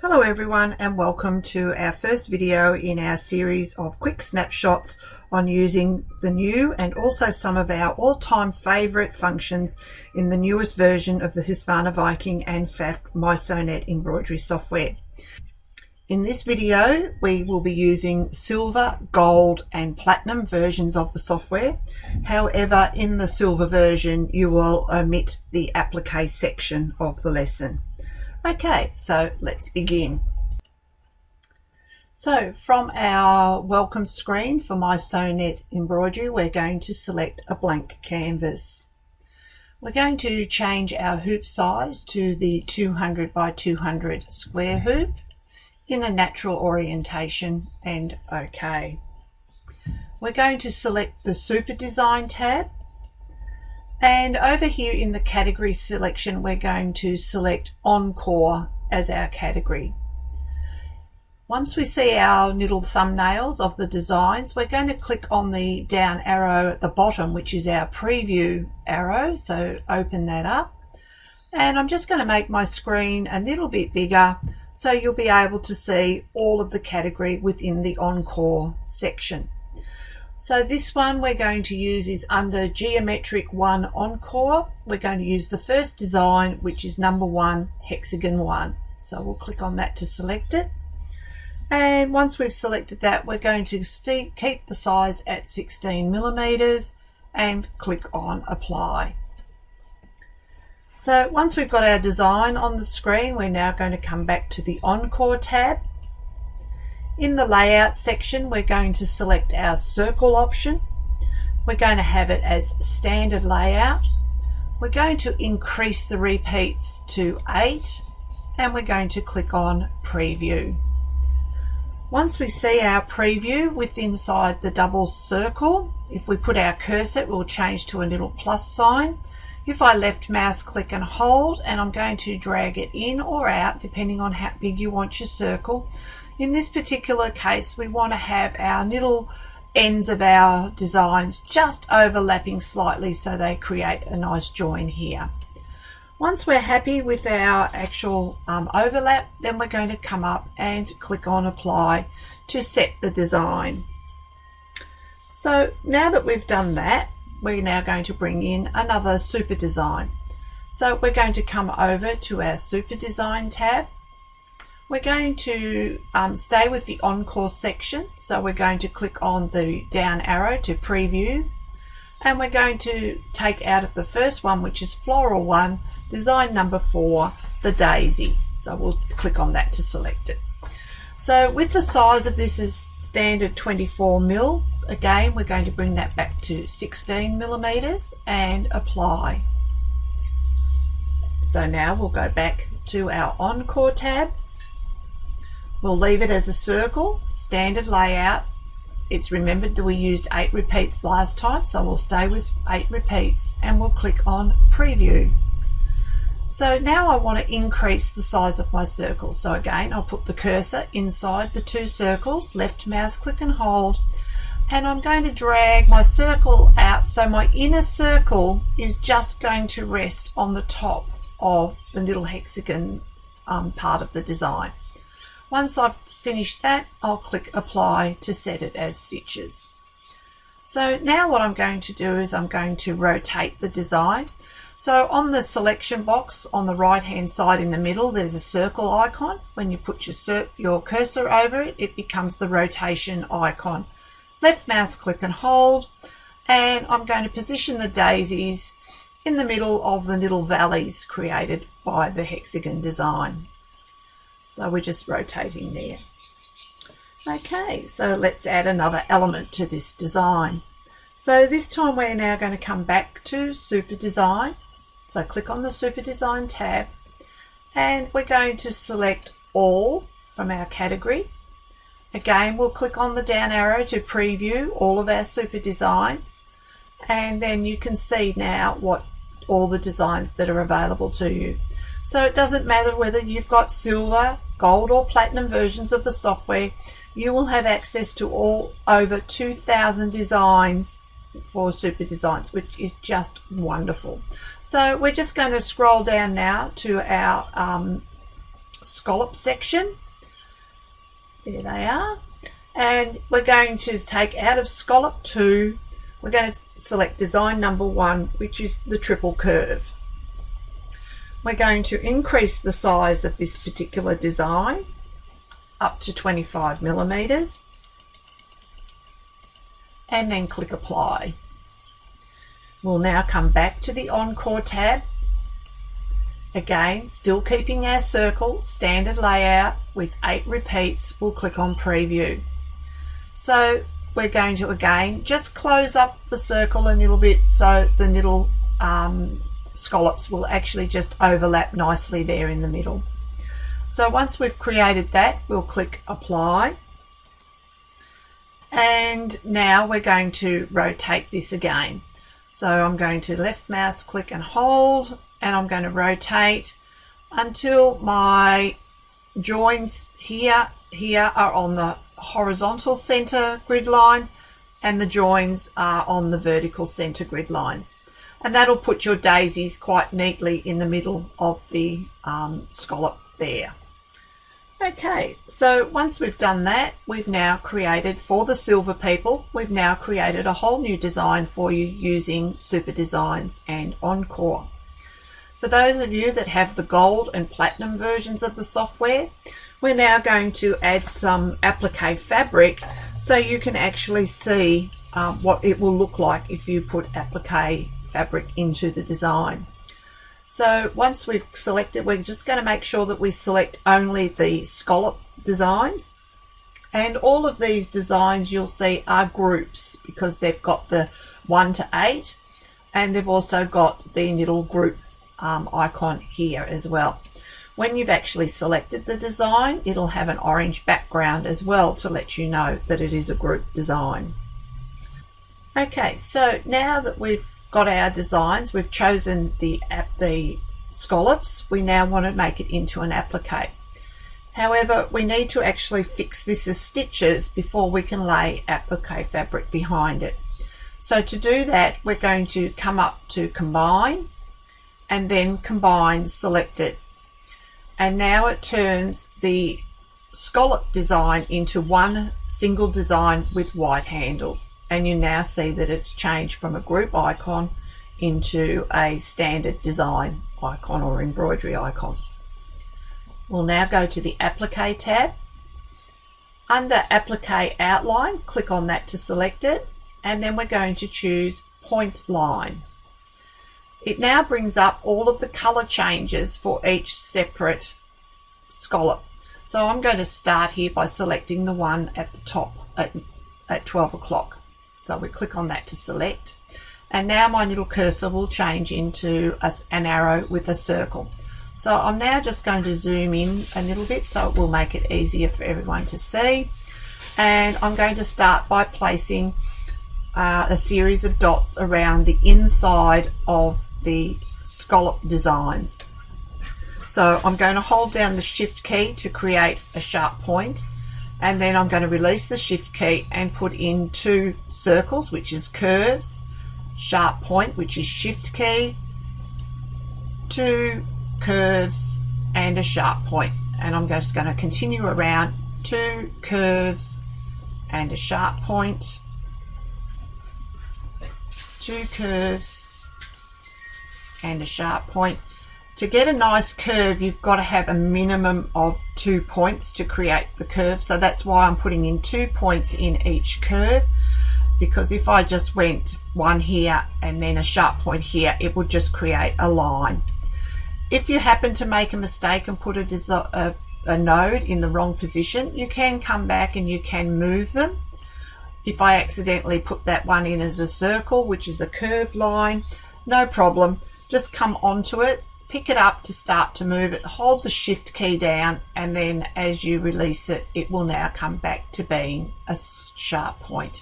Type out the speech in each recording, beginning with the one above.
Hello everyone, and welcome to our first video in our series of quick snapshots on using the new and also some of our all-time favorite functions in the newest version of the Husqvarna Viking and FAF mySewnet embroidery software. In this video we will be using silver, gold and platinum versions of the software. However, in the silver version you will omit the applique section of the lesson. Okay, so let's begin. So from our welcome screen for mySewnet embroidery, we're going to select a blank canvas. We're going to change our hoop size to the 200 by 200 square hoop in a natural orientation and OK. We're going to select the SuperDesign tab. And over here in the category selection, we're going to select Encore as our category. Once we see our little thumbnails of the designs, we're going to click on the down arrow at the bottom, which is our preview arrow. So open that up. And I'm just going to make my screen a little bit bigger so you'll be able to see all of the category within the Encore section. So this one we're going to use is under Geometric 1 Encore. We're going to use the first design, which is number 1, hexagon 1. So we'll click on that to select it. And once we've selected that, we're going to keep the size at 16 millimeters and click on apply. So once we've got our design on the screen, we're now going to come back to the Encore tab. In the layout section, we're going to select our circle option. We're going to have it as standard layout. We're going to increase the repeats to 8 and we're going to click on preview. Once we see our preview inside the double circle, if we put our cursor, it will change to a little plus sign. If I left mouse click and hold, and I'm going to drag it in or out depending on how big you want your circle. In this particular case, we want to have our little ends of our designs just overlapping slightly so they create a nice join here. Once we're happy with our actual overlap, then we're going to come up and click on apply to set the design. So now that we've done that, we're now going to bring in another super design. So we're going to come over to our super design tab. We're going to stay with the Encore section, so we're going to click on the down arrow to preview, and we're going to take out of the first one, which is floral 1, design number 4, the daisy. So we'll click on that to select it. So with the size of this is standard 24 mil, again we're going to bring that back to 16 millimeters and apply. So now we'll go back to our Encore tab. We'll leave it as a circle, standard layout. It's remembered that we used 8 repeats last time, so we'll stay with 8 repeats and we'll click on preview. So now I want to increase the size of my circle. So again, I'll put the cursor inside the 2 circles, left mouse click and hold, and I'm going to drag my circle out so my inner circle is just going to rest on the top of the little hexagon part of the design. Once I've finished that, I'll click apply to set it as stitches. So now what I'm going to do is I'm going to rotate the design. So on the selection box on the right hand side in the middle, there's a circle icon. When you put your cursor over it, it becomes the rotation icon. Left mouse click and hold, and I'm going to position the daisies in the middle of the little valleys created by the hexagon design. So we're just rotating there. Okay, so let's add another element to this design. So this time we're now going to come back to Super Design. So click on the Super Design tab and we're going to select all from our category. Again, we'll click on the down arrow to preview all of our super designs, and then you can see now what all the designs that are available to you. So it doesn't matter whether you've got silver, gold or platinum versions of the software, you will have access to all over 2,000 designs for super designs, which is just wonderful. So we're just going to scroll down now to our scallop section. There they are. And we're going to take out of scallop 2, we're going to select design number 1, which is the triple curve. We're going to increase the size of this particular design up to 25 millimeters, and then click apply. We'll now come back to the Encore tab. Again, still keeping our circle, standard layout with 8 repeats. We'll click on preview. So we're going to again just close up the circle a little bit so the little scallops will actually just overlap nicely there in the middle. So once we've created that, we'll click apply. And now we're going to rotate this again. So I'm going to left mouse click and hold, and I'm going to rotate until my joins here are on the horizontal center grid line and the joins are on the vertical center grid lines. And that'll put your daisies quite neatly in the middle of the scallop there. Okay, so once we've done that, we've now created, for the silver people, we've now created a whole new design for you using SuperDesigns and Encore. For those of you that have the gold and platinum versions of the software, we're now going to add some applique fabric so you can actually see what it will look like if you put applique fabric into the design. So once we've selected, we're just going to make sure that we select only the scallop designs. And all of these designs you'll see are groups because they've got the 1 to 8, and they've also got the little group icon here as well. When you've actually selected the design, it'll have an orange background as well to let you know that it is a group design. Okay, so now that we've got our designs, we've chosen the scallops, we now want to make it into an applique. However, we need to actually fix this as stitches before we can lay applique fabric behind it. So to do that, we're going to come up to combine and then combine selected. And now it turns the scallop design into one single design with white handles. And you now see that it's changed from a group icon into a standard design icon or embroidery icon. We'll now go to the Applique tab. Under Applique Outline, click on that to select it, and then we're going to choose Point Line. It now brings up all of the color changes for each separate scallop. So I'm going to start here by selecting the one at the top at 12 o'clock. So we click on that to select, and now my little cursor will change into an arrow with a circle. So I'm now just going to zoom in a little bit so it will make it easier for everyone to see, and I'm going to start by placing a series of dots around the inside of the scallop designs. So I'm going to hold down the shift key to create a sharp point, and then I'm going to release the shift key and put in 2 circles, which is curves, sharp point, which is shift key, 2 curves and a sharp point. And I'm just going to continue around, 2 curves and a sharp point, 2 curves and a sharp point. To get a nice curve, you've got to have a minimum of 2 points to create the curve. So that's why I'm putting in 2 points in each curve, because if I just went 1 here and then a sharp point here, it would just create a line. If you happen to make a mistake and put a node in the wrong position, you can come back and you can move them. If I accidentally put that one in as a circle, which is a curved line, no problem. Just come onto it, pick it up to start to move it, hold the shift key down, and then as you release it, it will now come back to being a sharp point.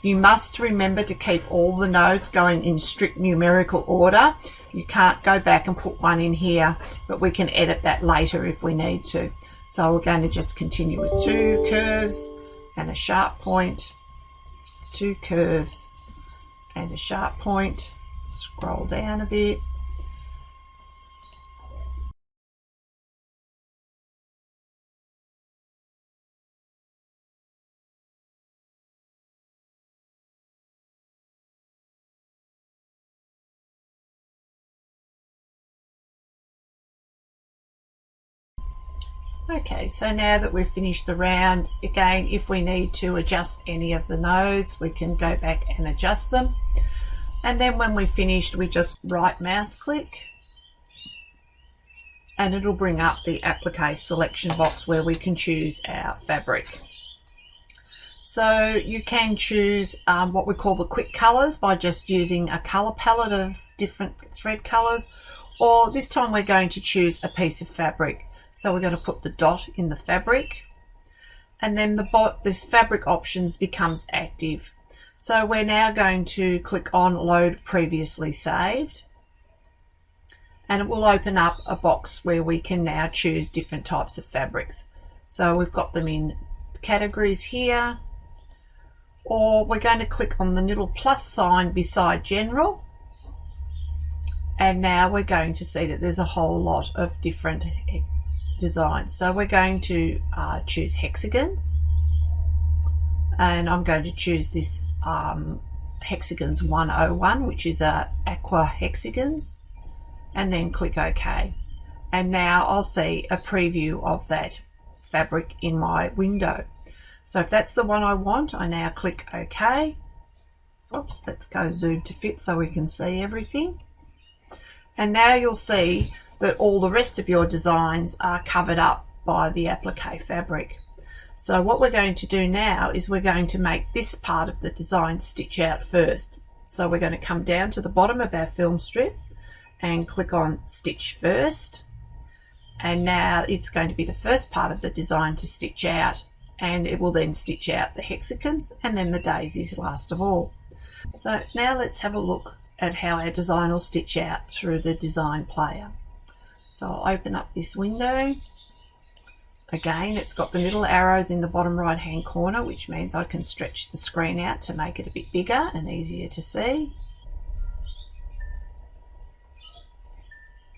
You must remember to keep all the nodes going in strict numerical order. You can't go back and put one in here, but we can edit that later if we need to. So we're going to just continue with 2 curves and a sharp point, 2 curves and a sharp point. Scroll down a bit. Okay, so now that we've finished the round, again, if we need to adjust any of the nodes, we can go back and adjust them. And then when we've finished, we just right mouse click and it'll bring up the applique selection box where we can choose our fabric. So you can choose what we call the quick colors by just using a color palette of different thread colors, or this time we're going to choose a piece of fabric. So we're going to put the dot in the fabric, and then this fabric options becomes active. So we're now going to click on load previously saved, and it will open up a box where we can now choose different types of fabrics. So we've got them in categories here, or we're going to click on the little plus sign beside general, and now we're going to see that there's a whole lot of different designs. So we're going to choose hexagons, and I'm going to choose this hexagons 101, which is aqua hexagons, and then click OK. And now I'll see a preview of that fabric in my window. So if that's the one I want, I now click OK. Oops, let's go zoom to fit so we can see everything. And now you'll see that all the rest of your designs are covered up by the applique fabric. So what we're going to do now is we're going to make this part of the design stitch out first. So we're going to come down to the bottom of our film strip and click on stitch first, and now it's going to be the first part of the design to stitch out, and it will then stitch out the hexagons and then the daisies last of all. So now let's have a look at how our design will stitch out through the design player. So I'll open up this window. Again, it's got the little arrows in the bottom right hand corner, which means I can stretch the screen out to make it a bit bigger and easier to see.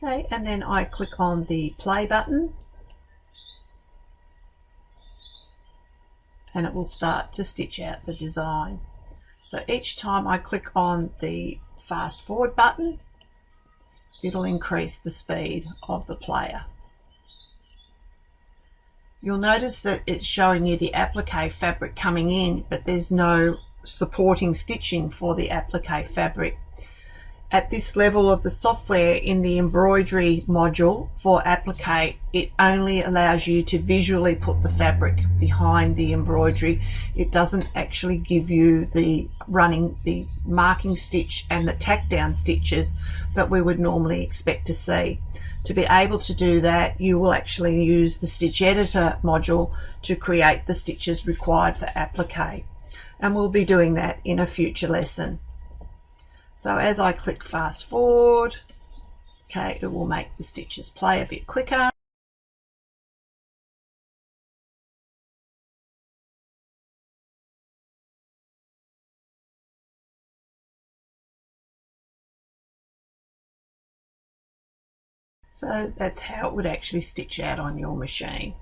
Okay, and then I click on the play button and it will start to stitch out the design. So each time I click on the fast forward button, it'll increase the speed of the player. You'll notice that it's showing you the applique fabric coming in, but there's no supporting stitching for the applique fabric. At this level of the software in the embroidery module for applique, it only allows you to visually put the fabric behind the embroidery. It doesn't actually give you the marking stitch and the tack down stitches that we would normally expect to see. To be able to do that, you will actually use the stitch editor module to create the stitches required for applique, and we'll be doing that in a future lesson. So as I click fast forward, okay, it will make the stitches play a bit quicker. So that's how it would actually stitch out on your machine.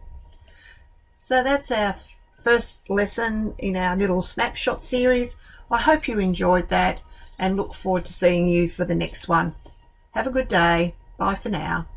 So that's our first lesson in our little snapshot series. I hope you enjoyed that and look forward to seeing you for the next one. Have a good day. Bye for now.